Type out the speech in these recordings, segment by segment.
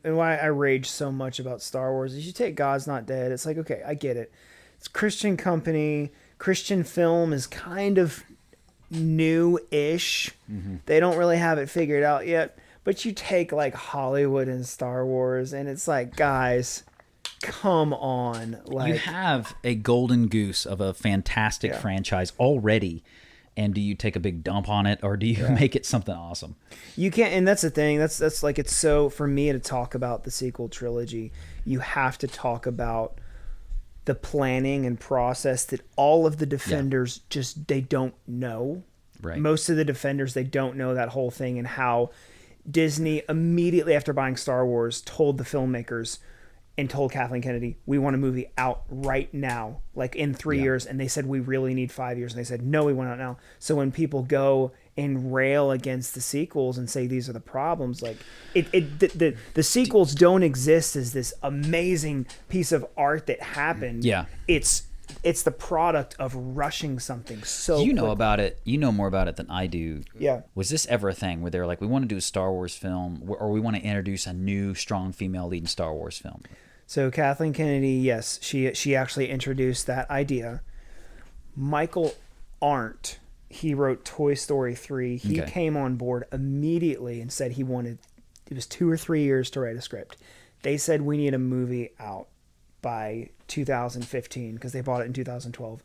and why I rage so much about Star Wars is you take God's Not Dead. It's like, okay, I get it. It's a Christian company. Christian film is kind of new-ish. They don't really have it figured out yet. But you take like Hollywood and Star Wars, and it's like, guys, come on. Like, you have a golden goose of a fantastic franchise already. And do you take a big dump on it, or do you make it something awesome? You can't, and that's the thing. That's like, it's so, for me to talk about the sequel trilogy, you have to talk about the planning and process that all of the defenders just, they don't know. Right. Most of the defenders, they don't know that whole thing, and how Disney immediately after buying Star Wars told the filmmakers and told Kathleen Kennedy, we want a movie out right now, like in 3 years. And they said, we really need 5 years. And they said, no, we want out now. So when people go and rail against the sequels and say these are the problems, like the sequels don't exist as this amazing piece of art that happened. Yeah. It's the product of rushing something so You know quickly. about it. You know more about it than I do. Yeah. Was this ever a thing where they're like, we want to do a Star Wars film, or we want to introduce a new strong female lead in Star Wars film? So Kathleen Kennedy, yes, she actually introduced that idea. Michael Arndt, he wrote Toy Story 3. He came on board immediately and said he wanted, it was 2 or 3 years to write a script. They said, we need a movie out by 2015 because they bought it in 2012.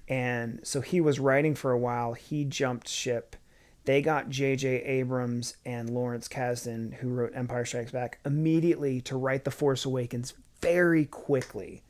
And so he was writing for a while. He jumped ship. They got J.J. Abrams and Lawrence Kasdan, who wrote Empire Strikes Back, immediately to write The Force Awakens very quickly.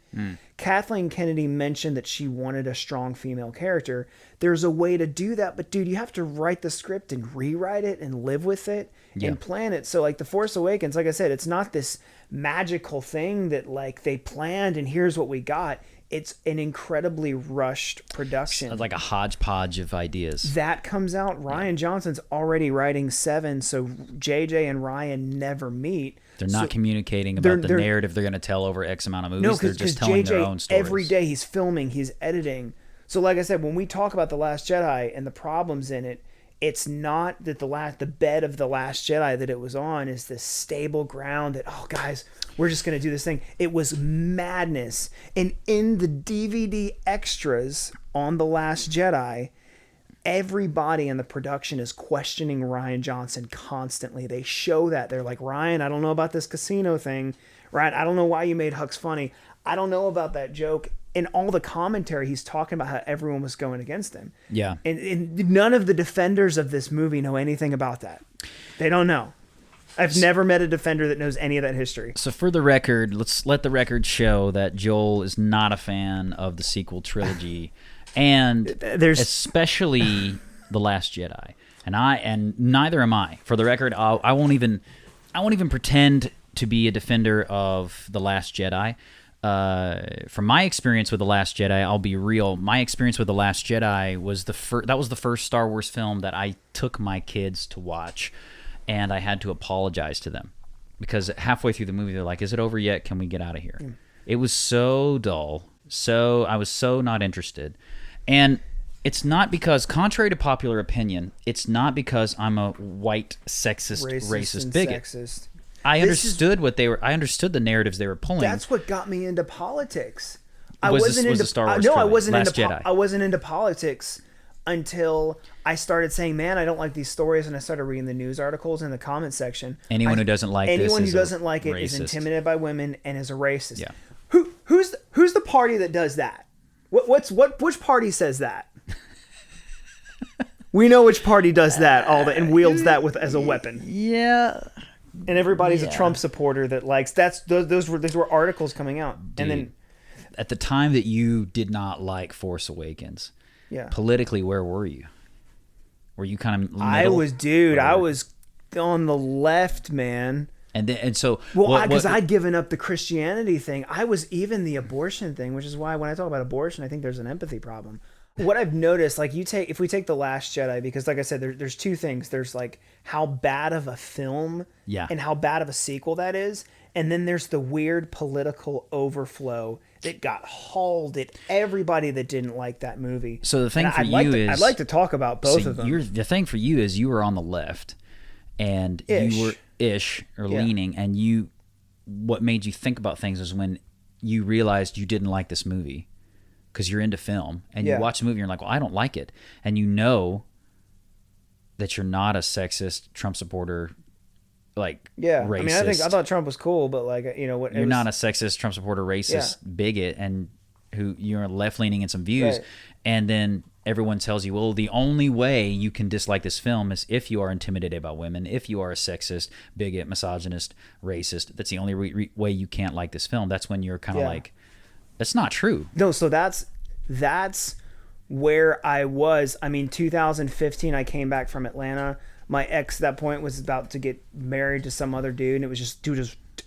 Kathleen Kennedy mentioned that she wanted a strong female character. There's a way to do that, but dude, you have to write the script and rewrite it and live with it and plan it. So like The Force Awakens, like I said, it's not this magical thing that like they planned and here's what we got. It's an incredibly rushed production. It's like a hodgepodge of ideas. That comes out. Ryan Johnson's already writing 7, so JJ and Ryan never meet. They're not communicating about the narrative they're going to tell over X amount of movies. No, they're just telling their own stories. Every day he's filming, he's editing. So like I said, when we talk about The Last Jedi and the problems in it, it's not that the bed of The Last Jedi that it was on is this stable ground that, oh guys, we're just going to do this thing. It was madness. And in the DVD extras on The Last Jedi, everybody in the production is questioning Ryan Johnson constantly. They show that. They're like, Ryan, I don't know about this casino thing. Ryan, I don't know why you made Hux funny. I don't know about that joke. In all the commentary, he's talking about how everyone was going against him. Yeah. And none of the defenders of this movie know anything about that. They don't know. I've never met a defender that knows any of that history. So for the record, let's let the record show that Joel is not a fan of the sequel trilogy, and especially The Last Jedi. And neither am I. For the record, I won't even pretend to be a defender of The Last Jedi. From my experience with The Last Jedi, I'll be real. My experience with The Last Jedi was the first Star Wars film that I took my kids to watch, and I had to apologize to them because halfway through the movie they're like, "Is it over yet? Can we get out of here?" It was so dull. I was so not interested. And it's not because, contrary to popular opinion, it's not because I'm a white racist bigot. Sexist. I understood I understood the narratives they were pulling. That's what got me into politics. Was the Star Wars trilogy, I wasn't Last into Jedi. I wasn't into politics until I started saying, "Man, I don't like these stories," and I started reading the news articles in the comment section. Anyone who doesn't like it is intimidated by women and is a racist. Yeah. Who's the party that does that? Which party says that? We know which party does that and wields that as a weapon. Yeah. And everybody's a Trump supporter that likes those were articles coming out. Dude, and then at the time that you did not like Force Awakens, politically, where were you? Were you kind of middle? I was on the left, man. And so because I'd given up the Christianity thing. I was even the abortion thing, which is why when I talk about abortion, I think there's an empathy problem. What I've noticed, like if we take The Last Jedi, because like I said, there's two things. There's like how bad of a film and how bad of a sequel that is. And then there's the weird political overflow that got hauled at everybody that didn't like that movie. So the thing I'd like to talk about both of them. The thing for you is you were on the left and you were leaning, and what made you think about things is when you realized you didn't like this movie because you're into film and you watch the movie and you're like, well, I don't like it. And you know that you're not a sexist Trump supporter, like racist. I mean, I thought Trump was cool, but like, you know what? You're not a sexist Trump supporter, racist bigot, and who you're left leaning in some views. Right. And then everyone tells you, well, the only way you can dislike this film is if you are intimidated by women, if you are a sexist, bigot, misogynist, racist. That's the only way you can't like this film. That's when you're kind of like, that's not true. No, so that's where I was. I mean, 2015, I came back from Atlanta. My ex at that point was about to get married to some other dude, and it was just,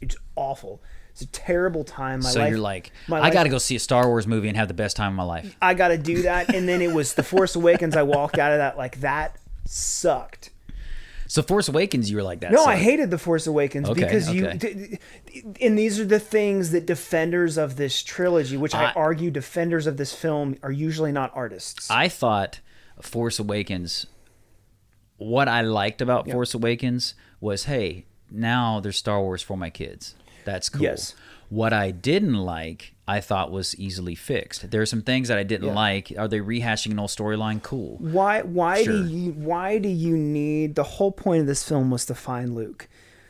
it's awful. It's a terrible time. You're like, I got to go see a Star Wars movie and have the best time of my life. I got to do that. And then it was The Force Awakens. I walked out of that like, that sucked. So Force Awakens, you were like that. No, I hated The Force Awakens because okay. and these are the things that defenders of this trilogy, which I argue defenders of this film are usually not artists. I thought Force Awakens, what I liked about Force Awakens was, hey, now there's Star Wars for my kids. That's cool. Yes. What I didn't like, I thought was easily fixed. There are some things that I didn't like. Are they rehashing an old storyline? Cool. Why do you need, the whole point of this film was to find Luke.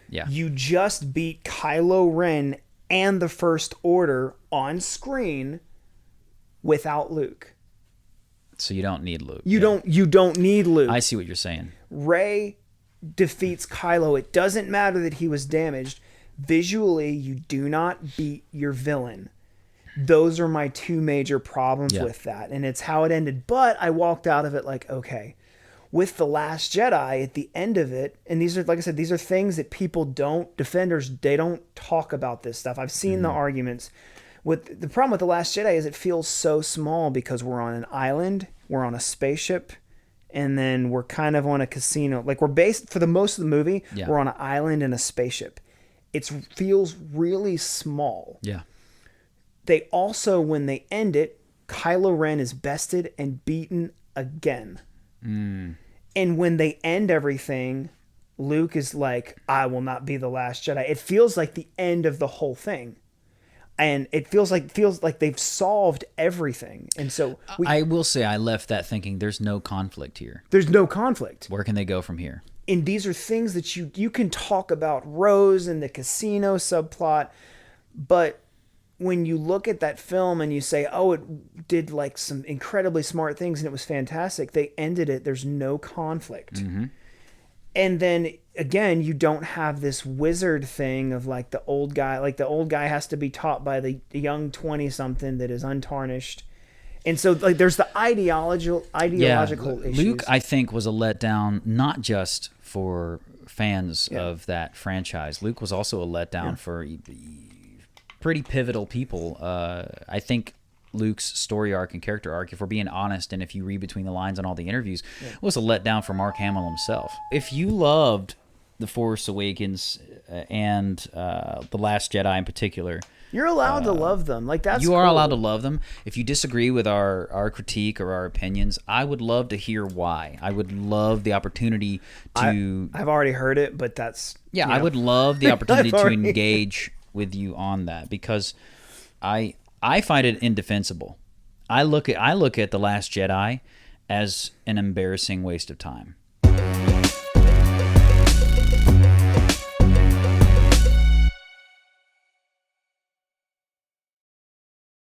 Yeah. You just beat Kylo Ren and the First Order on screen without Luke. So you don't need Luke. You don't need Luke. I see what you're saying. Rey defeats Kylo. It doesn't matter that he was damaged. Visually, you do not beat your villain. Those are my two major problems with that. And it's how it ended. But I walked out of it like, okay, with The Last Jedi at the end of it, and these are, like I said, these are things that people defenders, they don't talk about this stuff. I've seen the arguments. With the problem with The Last Jedi is it feels so small because we're on an island, we're on a spaceship, and then we're kind of on a casino. Like, we're based, for the most of the movie, we're on an island and a spaceship. It feels really small. Yeah. They also, when they end it, Kylo Ren is bested and beaten again. And when they end everything, Luke is like, I will not be the last Jedi. It feels like the end of the whole thing. And it feels like they've solved everything. And so I will say I left that thinking there's no conflict here. There's no conflict. Where can they go from here? And these are things that you can talk about Rose and the casino subplot, but when you look at that film and you say, oh, it did like some incredibly smart things and it was fantastic, they ended it, there's no conflict. Mm-hmm. And then again, you don't have this wizard thing of like the old guy has to be taught by the young 20-something that is untarnished. And so like there's the ideological issues. Luke, I think, was a letdown not just for fans of that franchise. Luke was also a letdown for pretty pivotal people. I think Luke's story arc and character arc, if we're being honest, and if you read between the lines on all the interviews, was a letdown for Mark Hamill himself. If you loved The Force Awakens and The Last Jedi in particular, you're allowed to love them. Like that's you are allowed to love them. If you disagree with our critique or our opinions, I would love to hear why. I would love the opportunity to. I've already heard it, but that's I would love the opportunity to engage with you on that because I find it indefensible. I look at The Last Jedi as an embarrassing waste of time.